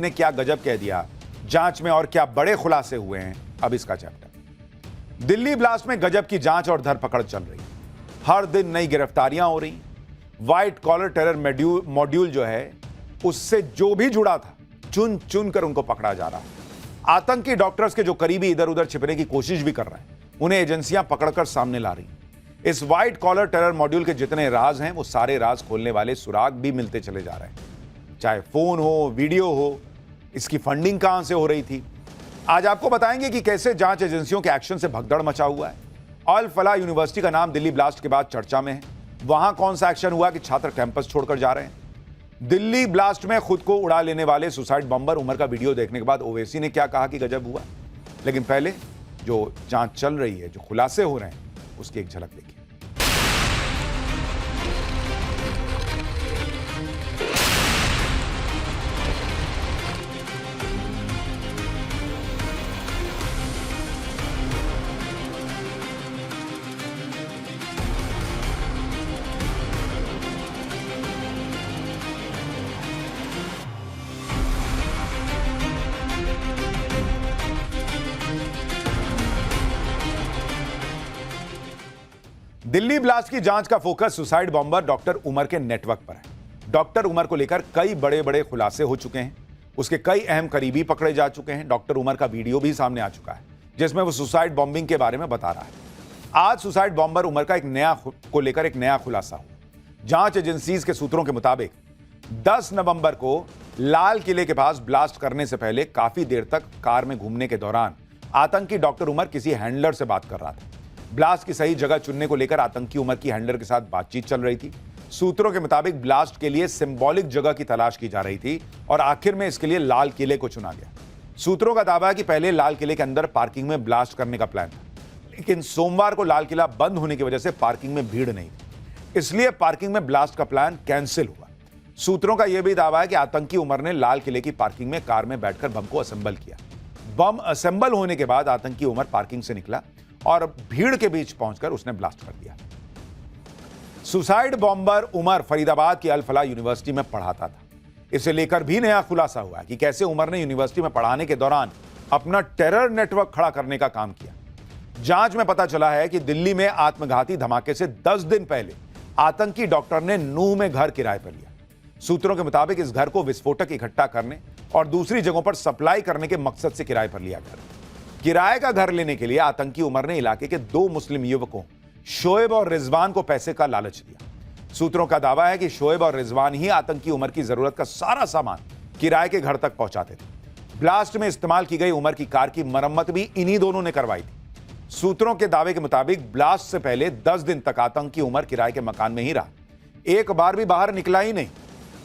ने क्या गजब कह दिया, जांच में और क्या बड़े खुलासे हुए हैं, अब इसका चैप्टर। दिल्ली ब्लास्ट में गजब की जांच और धरपकड़ चल रही है। हर दिन नई गिरफ्तारियां हो रही। व्हाइट कॉलर टेरर मॉड्यूल जो है उससे जो भी जुड़ा था चुन चुन कर उनको पकड़ा जा रहा है। आतंकी डॉक्टर्स के जो करीबी इधर उधर छिपने की कोशिश भी कर रहे हैं, उन्हें एजेंसियां पकड़कर सामने ला रही। इस व्हाइट कॉलर टेरर मॉड्यूल के जितने राज हैं वो सारे राज खोलने वाले सुराग भी मिलते चले जा रहे हैं। चाहे फोन हो, वीडियो हो, इसकी फंडिंग कहां से हो रही थी। आज आपको बताएंगे कि कैसे जांच एजेंसियों के एक्शन से भगदड़ मचा हुआ है। अल फलाह यूनिवर्सिटी का नाम दिल्ली ब्लास्ट के बाद चर्चा में है। वहां कौन सा एक्शन हुआ कि छात्र कैंपस छोड़कर जा रहे हैं। दिल्ली ब्लास्ट में खुद को उड़ा लेने वाले सुसाइड बम्बर उमर का वीडियो देखने के बाद ओवैसी ने क्या कहा कि गजब हुआ। लेकिन पहले जो जांच चल रही है, जो खुलासे हो रहे हैं, उसकी एक झलक देखिए। दिल्ली ब्लास्ट की जांच का focus suicide bomber doctor Umar के नेटवर्क पर है। डॉक्टर उमर को लेकर कई बड़े बड़े खुलासे हो चुके हैं। उसके कई अहम करीबी पकड़े जा चुके हैं। डॉक्टर उमर का वीडियो भी सामने आ चुका है जिसमें वो सुसाइड बॉम्बिंग के बारे में बता रहा है। आज सुसाइड बॉम्बर उमर का एक नया खुलासा हुआ। जांच एजेंसीज के सूत्रों के मुताबिक 10 नवंबर को लाल किले के पास ब्लास्ट करने से पहले काफी देर तक कार में घूमने के दौरान आतंकी डॉक्टर उमर किसी हैंडलर से बात कर रहा था। ब्लास्ट की सही जगह चुनने को लेकर आतंकी उमर की हैंडलर के साथ बातचीत चल रही थी। सूत्रों के मुताबिक ब्लास्ट के लिए सिंबॉलिक जगह की तलाश की जा रही थी और आखिर में इसके लिए लाल किले को चुना गया। सूत्रों का दावा है कि पहले लाल किले के अंदर पार्किंग में ब्लास्ट करने का प्लान था, लेकिन सोमवार को लाल किला बंद होने की वजह से पार्किंग में भीड़ नहीं थी, इसलिए पार्किंग में ब्लास्ट का प्लान कैंसिल हुआ। सूत्रों का यह भी दावा है कि आतंकी उमर ने लाल किले की पार्किंग में कार में बैठकर बम को असेंबल किया। बम असेंबल होने के बाद आतंकी उमर पार्किंग से निकला और भीड़ के बीच पहुंचकर उसने ब्लास्ट कर दिया। सुसाइड बॉम्बर उमर फरीदाबाद की अल फलाह यूनिवर्सिटी में पढ़ाता था। इसे लेकर भी नया खुलासा हुआ कि कैसे उमर ने यूनिवर्सिटी में पढ़ाने के दौरान अपना टेरर नेटवर्क खड़ा करने का काम किया। जांच में पता चला है कि दिल्ली में आत्मघाती धमाके से 10 दिन पहले आतंकी डॉक्टर ने नूह में घर किराए पर लिया। सूत्रों के मुताबिक इस घर को विस्फोटक इकट्ठा करने और दूसरी जगहों पर सप्लाई करने के मकसद से किराए पर लिया गया। किराए का घर लेने के लिए आतंकी उमर ने इलाके के 2 मुस्लिम युवकों शोएब और रिजवान को पैसे का लालच दिया। सूत्रों का दावा है कि शोएब और रिजवान ही आतंकी उमर की जरूरत का सारा सामान किराए के घर तक पहुंचाते थे। ब्लास्ट में इस्तेमाल की गई उमर की कार की मरम्मत भी इन्हीं दोनों ने करवाई थी। सूत्रों के दावे के मुताबिक ब्लास्ट से पहले 10 दिन तक आतंकी उमर किराए के मकान में ही रहा, एक बार भी बाहर निकला ही नहीं।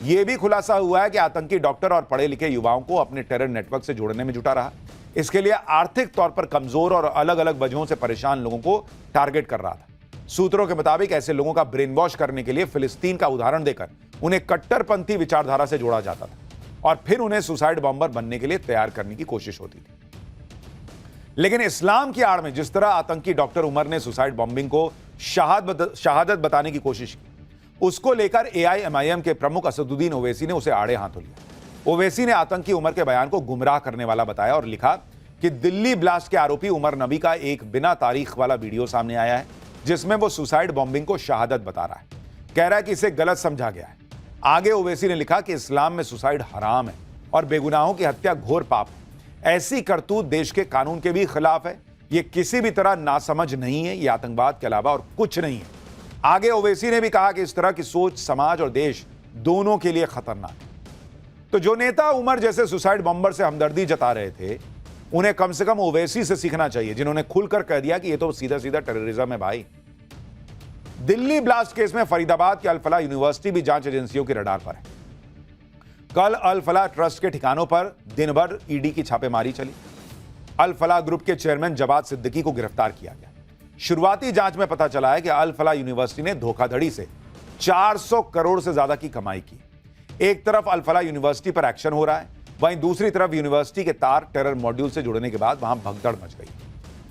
यह भी खुलासा हुआ है कि आतंकी डॉक्टर और पढ़े लिखे युवाओं को अपने टेरर नेटवर्क से जोड़ने में जुटा रहा। इसके लिए आर्थिक तौर पर कमजोर और अलग अलग वजहों से परेशान लोगों को टारगेट कर रहा था। सूत्रों के मुताबिक ऐसे लोगों का ब्रेन वॉश करने के लिए फिलिस्तीन का उदाहरण देकर उन्हें कट्टरपंथी विचारधारा से जोड़ा जाता था और फिर उन्हें सुसाइड बॉम्बर बनने के लिए तैयार करने की कोशिश होती थी। लेकिन इस्लाम की आड़ में जिस तरह आतंकी डॉक्टर उमर ने सुसाइड बॉम्बिंग को शहादत बताने की कोशिश की, उसको लेकर AIMIM के प्रमुख असदुद्दीन ओवैसी ने उसे आड़े हाथों लिया। ओवैसी ने आतंकी उमर के बयान को गुमराह करने वाला बताया और लिखा कि दिल्ली ब्लास्ट के आरोपी उमर नबी का एक बिना तारीख वाला वीडियो सामने आया है जिसमें वो सुसाइड बॉम्बिंग को शहादत बता रहा है। कह रहा है कि इसे गलत समझा गया है। आगे ओवैसी ने लिखा कि इस्लाम में सुसाइड हराम है और बेगुनाहों की हत्या घोर पाप है। ऐसी करतूत देश के कानून के भी खिलाफ है। ये किसी भी तरह नासमझ नहीं है, ये आतंकवाद के अलावा और कुछ नहीं है। आगे ओवैसी ने भी कहा कि इस तरह की सोच समाज और देश दोनों के लिए खतरनाक है। तो जो नेता उमर जैसे सुसाइड बॉम्बर से हमदर्दी जता रहे थे, उन्हें कम से कम ओवैसी से सीखना चाहिए, जिन्होंने खुलकर कह दिया कि यह तो सीधा सीधा टेररिज्म है भाई। दिल्ली ब्लास्ट केस में फरीदाबाद की अल फलाह यूनिवर्सिटी भी जांच एजेंसियों के रडार पर है। कल अल फलाह ट्रस्ट के ठिकानों पर दिन भर ईडी की छापेमारी चली। अल फलाह ग्रुप के चेयरमैन जवाद सिद्दीकी को गिरफ्तार किया गया। शुरुआती जांच में पता चला है कि अल फलाह यूनिवर्सिटी ने धोखाधड़ी से 400 करोड़ से ज्यादा की कमाई की। एक तरफ अल फलाह यूनिवर्सिटी पर एक्शन हो रहा है, वहीं दूसरी तरफ यूनिवर्सिटी के तार टेरर मॉड्यूल से जुड़ने के बाद वहां भगदड़ मच गई।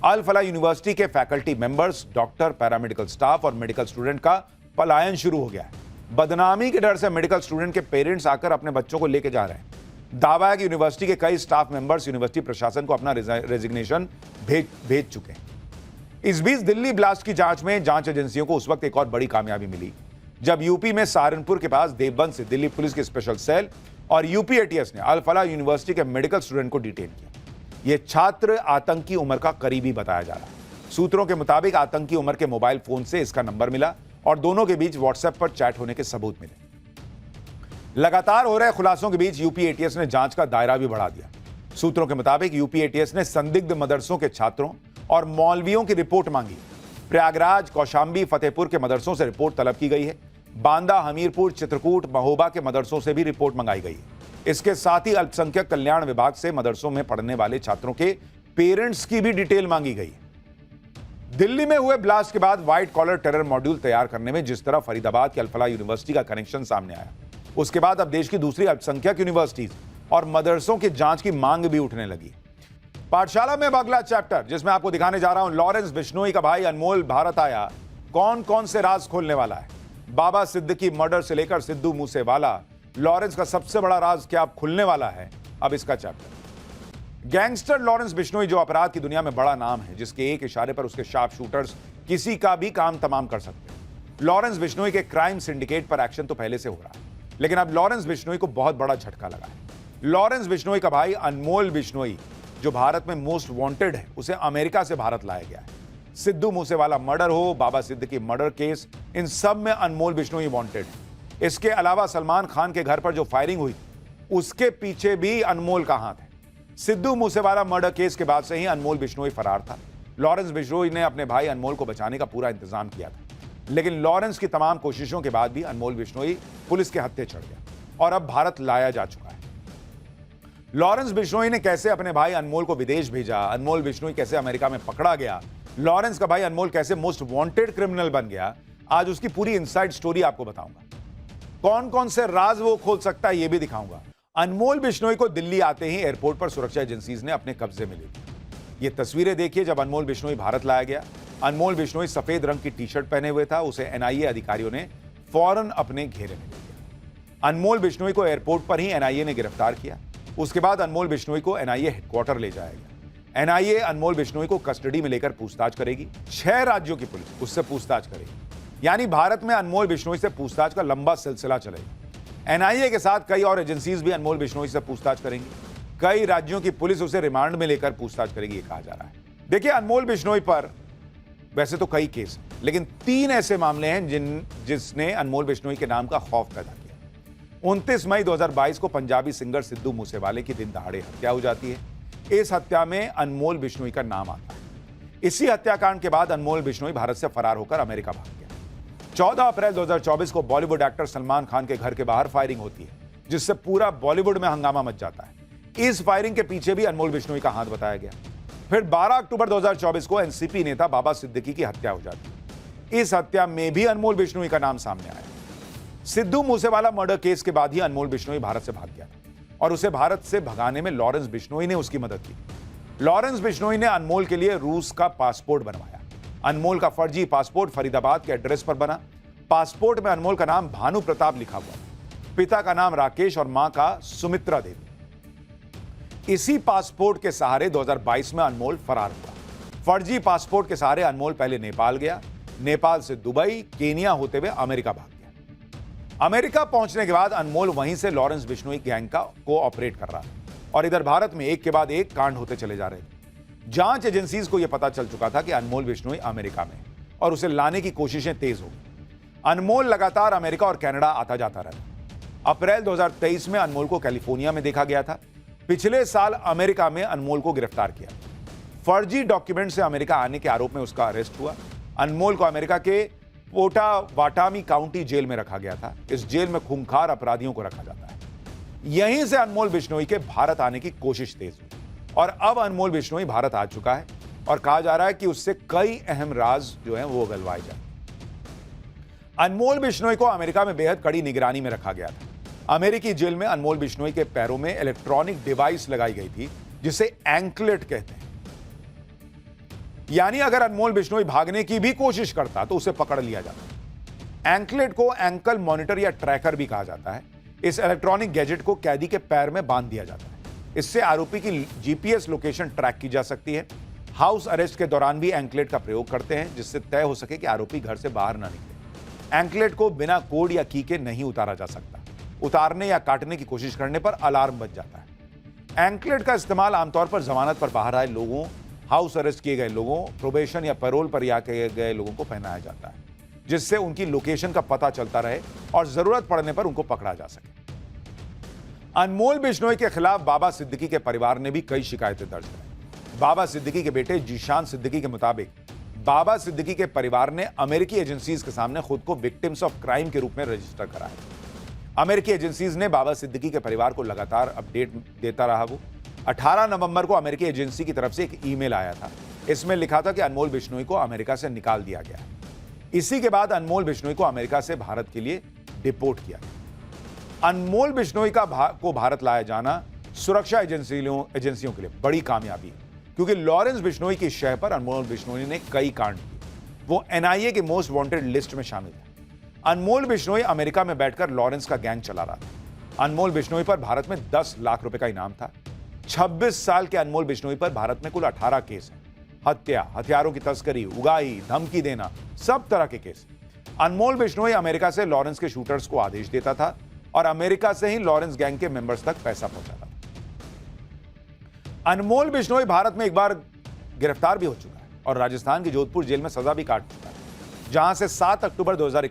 अल फलाह यूनिवर्सिटी के faculty members, doctor, paramedical staff और मेडिकल स्टूडेंट का पलायन शुरू हो गया है। बदनामी के डर से मेडिकल स्टूडेंट के पेरेंट्स आकर अपने बच्चों को लेके जा रहे हैं। दावा है कि यूनिवर्सिटी के कई स्टाफ मेंबर्स यूनिवर्सिटी प्रशासन को अपना रेजिग्नेशन भेज चुके हैं। इस बीच दिल्ली ब्लास्ट की जांच में जांच एजेंसियों को उस वक्त एक और बड़ी कामयाबी मिली जब यूपी में सहारनपुर के पास देवबंद से दिल्ली पुलिस के स्पेशल सेल और यूपी एटीएस ने अल फलाह यूनिवर्सिटी के मेडिकल स्टूडेंट को डिटेन किया। यह छात्र आतंकी उमर का करीबी बताया जा रहा है। सूत्रों के मुताबिक आतंकी उमर के मोबाइल फोन से इसका नंबर मिला और दोनों के बीच व्हाट्सएप पर चैट होने के सबूत मिले। लगातार हो रहे खुलासों के बीच यूपी एटीएस ने जांच का दायरा भी बढ़ा दिया। सूत्रों के मुताबिक यूपी एटीएस ने संदिग्ध मदरसों के छात्रों और मौलवियों की रिपोर्ट मांगी। प्रयागराज, कौशांबी, फतेहपुर के मदरसों से रिपोर्ट तलब की गई है। बांदा, हमीरपुर, चित्रकूट, महोबा के मदरसों से भी रिपोर्ट मंगाई गई है। इसके साथ ही अल्पसंख्यक कल्याण विभाग से मदरसों में पढ़ने वाले छात्रों के पेरेंट्स की भी डिटेल मांगी गई है। दिल्ली में हुए ब्लास्ट के बाद व्हाइट कॉलर टेरर मॉड्यूल तैयार करने में जिस तरह फरीदाबाद की अल फलाह यूनिवर्सिटी का कनेक्शन सामने आया, उसके बाद अब देश की दूसरी अल्पसंख्यक यूनिवर्सिटीज और मदरसों की जांच की मांग भी उठने लगी। पाठशाला में अब अगला चैप्टर जिसमें आपको दिखाने जा रहा हूं, लॉरेंस बिश्नोई का भाई अनमोल भारत आया। कौन कौन से राज खोलने वाला है? बाबा सिद्दीकी मर्डर से लेकर सिद्धू मूसेवाला, लॉरेंस का सबसे बड़ा राज क्या अब खुलने वाला है? अब इसका चैप्टर। गैंगस्टर लॉरेंस बिश्नोई जो अपराध की दुनिया में बड़ा नाम है, जिसके एक इशारे पर उसके शार्प शूटर्स किसी का भी काम तमाम कर सकते हैं। लॉरेंस बिश्नोई के क्राइम सिंडिकेट पर एक्शन तो पहले से हो रहा है, लेकिन अब लॉरेंस बिश्नोई को बहुत बड़ा झटका लगा है। लॉरेंस बिश्नोई का भाई अनमोल बिश्नोई जो भारत में मोस्ट वांटेड है, उसे अमेरिका से भारत लाया गया है। सिद्धू मूसेवाला मर्डर हो, बाबा सिद्दीकी मर्डर केस, इन सब में अनमोल बिश्नोई वांटेड है। इसके अलावा सलमान खान के घर पर जो फायरिंग हुई उसके पीछे भी अनमोल का हाथ है। सिद्धू मूसेवाला मर्डर केस के बाद से ही अनमोल बिश्नोई फरार था। लॉरेंस बिश्नोई ने अपने भाई अनमोल को बचाने का पूरा इंतजाम किया था, लेकिन लॉरेंस की तमाम कोशिशों के बाद भी अनमोल बिश्नोई पुलिस के हत्थे चढ़ गया और अब भारत लाया जा चुका है। लॉरेंस बिश्नोई ने कैसे अपने भाई अनमोल को विदेश भेजा, अनमोल बिश्नोई कैसे अमेरिका में पकड़ा गया, लॉरेंस का भाई अनमोल कैसे मोस्ट वांटेड क्रिमिनल बन गया, आज उसकी पूरी इनसाइड स्टोरी आपको बताऊंगा। कौन कौन से राज वो खोल सकता है यह भी दिखाऊंगा। अनमोल बिश्नोई को दिल्ली आते ही एयरपोर्ट पर सुरक्षा एजेंसीज ने अपने कब्जे में ले ली। ये तस्वीरें देखिए जब अनमोल बिश्नोई भारत लाया गया। अनमोल बिश्नोई सफेद रंग की टी शर्ट पहने हुए था। उसे एनआईए अधिकारियों ने फौरन अपने घेरे में ले लिया। अनमोल बिश्नोई को एयरपोर्ट पर ही एनआईए ने गिरफ्तार किया। उसके बाद अनमोल बिश्नोई को एनआईए हेडक्वार्टर ले जाया गया। एनआईए अनमोल बिश्नोई को कस्टडी में लेकर पूछताछ करेगी। 6 राज्यों की पुलिस उससे पूछताछ करेगी, यानी भारत में अनमोल बिश्नोई से पूछताछ का लंबा सिलसिला चलेगा। एनआईए के साथ कई और एजेंसीज भी अनमोल बिश्नोई से पूछताछ करेंगी। कई राज्यों की पुलिस उसे रिमांड में लेकर पूछताछ करेगी, ये कहा जा रहा है। देखिए, अनमोल बिश्नोई पर वैसे तो कई केस, लेकिन 3 ऐसे मामले हैं जिसने अनमोल बिश्नोई के नाम का खौफ पैदा किया। 29 मई 2022 को पंजाबी सिंगर सिद्धू मूसेवाले की दिन दहाड़े हत्या हो जाती है। इस हत्या में अनमोल बिश्नोई का नाम आता है। इसी हत्याकांड के बाद अनमोल बिश्नोई भारत से फरार होकर अमेरिका भाग गया। 14 अप्रैल 2024 को बॉलीवुड एक्टर सलमान खान के घर के बाहर फायरिंग होती है, जिससे पूरा बॉलीवुड में हंगामा मच जाता है। इस फायरिंग के पीछे भी अनमोल बिश्नोई का हाथ बताया गया। फिर 12 अक्टूबर 2024 को एनसीपी नेता बाबा सिद्दीकी की हत्या हो जाती है। इस हत्या में भी अनमोल बिश्नोई का नाम सामने आया। सिद्धू मूसेवाला मर्डर केस के बाद ही अनमोल बिश्नोई भारत से भाग गया था और उसे भारत से भगाने में लॉरेंस बिश्नोई ने उसकी मदद की। लॉरेंस बिश्नोई ने अनमोल के लिए रूस का पासपोर्ट बनवाया। अनमोल का फर्जी पासपोर्ट फरीदाबाद के एड्रेस पर बना। पासपोर्ट में अनमोल का नाम भानु प्रताप लिखा हुआ, पिता का नाम राकेश और मां का सुमित्रा देवी। इसी पासपोर्ट के सहारे 2022 में अनमोल फरार हुआ। फर्जी पासपोर्ट के सहारे अनमोल पहले नेपाल गया, नेपाल से दुबई, केनिया होते हुए अमेरिका भाग गया। अमेरिका पहुंचने के बाद अनमोल वहीं से लॉरेंस बिश्नोई गैंग का कोऑपरेट कर रहा है और इधर भारत में एक के बाद एक कांड होते चले जा रहे थे। जांच एजेंसीज को यह पता चल चुका था कि अनमोल बिश्नोई अमेरिका में और उसे लाने की कोशिशें तेज हो गई। अनमोल लगातार अमेरिका और कनाडा आता जाता रहा। अप्रैल 2023 में अनमोल को कैलिफोर्निया में देखा गया था। पिछले साल अमेरिका में अनमोल को गिरफ्तार किया। फर्जी डॉक्यूमेंट से अमेरिका आने के आरोप में उसका अरेस्ट हुआ। अनमोल को अमेरिका के पोटावाटामी काउंटी जेल में रखा गया था। इस जेल में खूंखार अपराधियों को रखा जाता है। यहीं से अनमोल बिश्नोई के भारत आने की कोशिश तेज हुई और अब अनमोल बिश्नोई भारत आ चुका है और कहा जा रहा है कि उससे कई अहम राज जो हैं वो उगलवाए जाए। अनमोल बिश्नोई को अमेरिका में बेहद कड़ी निगरानी में रखा गया था। अमेरिकी जेल में अनमोल बिश्नोई के पैरों में इलेक्ट्रॉनिक डिवाइस लगाई गई थी, जिसे एंकलेट कहते हैं। यानी अगर अनमोल बिश्नोई भागने की भी कोशिश करता तो उसे पकड़ लिया जाता। एंकलेट को एंकल मॉनिटर या ट्रैकर भी कहा जाता है। इस इलेक्ट्रॉनिक गैजेट को कैदी के पैर में बांध दिया जाता है। इससे आरोपी की जीपीएस लोकेशन ट्रैक की जा सकती है। हाउस अरेस्ट के दौरान भी एंकलेट का प्रयोग करते हैं, जिससे तय हो सके कि आरोपी घर से बाहर ना निकले। एंकलेट को बिना कोड या की के नहीं उतारा जा सकता। उतारने या काटने की कोशिश करने पर अलार्म बज जाता है। एंकलेट का इस्तेमाल आमतौर पर जमानत पर बाहर आए लोगों, हाउस अरेस्ट किए गए लोगों, प्रोबेशन या पैरोल पर रिहा किए गए लोगों को पहनाया जाता है, जिससे उनकी लोकेशन का पता चलता रहे और जरूरत पड़ने पर उनको पकड़ा जा सके। अनमोल बिश्नोई के खिलाफ बाबा सिद्दीकी के परिवार ने भी कई शिकायतें दर्ज कराई। बाबा सिद्दीकी के बेटे जीशान सिद्दीकी के मुताबिक बाबा सिद्दीकी के परिवार ने अमेरिकी एजेंसीज के सामने खुद को विक्टिम्स ऑफ क्राइम के रूप में रजिस्टर कराया। अमेरिकी एजेंसीज ने बाबा सिद्दीकी के परिवार को लगातार अपडेट देता रहा। वो 18 नवंबर को अमेरिकी एजेंसी की तरफ से एक ईमेल आया था। इसमें लिखा था कि अनमोल बिश्नोई को अमेरिका से निकाल दिया गया। इसी के बाद अनमोल बिश्नोई को अमेरिका से भारत के लिए डिपोर्ट किया गया। अनमोल बिश्नोई को भारत लाया जाना सुरक्षा एजेंसियों के लिए बड़ी कामयाबी है, क्योंकि लॉरेंस बिश्नोई की शह पर अनमोल बिश्नोई ने कई कांड किए। वो एनआईए की मोस्ट वांटेड लिस्ट में शामिल है। अनमोल बिश्नोई अमेरिका में बैठकर लॉरेंस का गैंग चला रहा था। अनमोल बिश्नोई पर भारत में 10 लाख रुपए का इनाम था। 26 साल के अनमोल बिश्नोई पर भारत में कुल 18 केस हैं। हत्या, हथियारों की तस्करी, उगाही, धमकी देना, सब तरह के केस। अनमोल बिश्नोई अमेरिका से लॉरेंस के शूटर्स को आदेश देता था और अमेरिका से ही लॉरेंस गैंग के मेंबर्स तक पैसा पहुंचाता था। अनमोल बिश्नोई भारत में एक बार गिरफ्तार भी हो चुका है और राजस्थान की जोधपुर जेल में सजा भी काट चुका है, जहां से 7 अक्टूबर 2021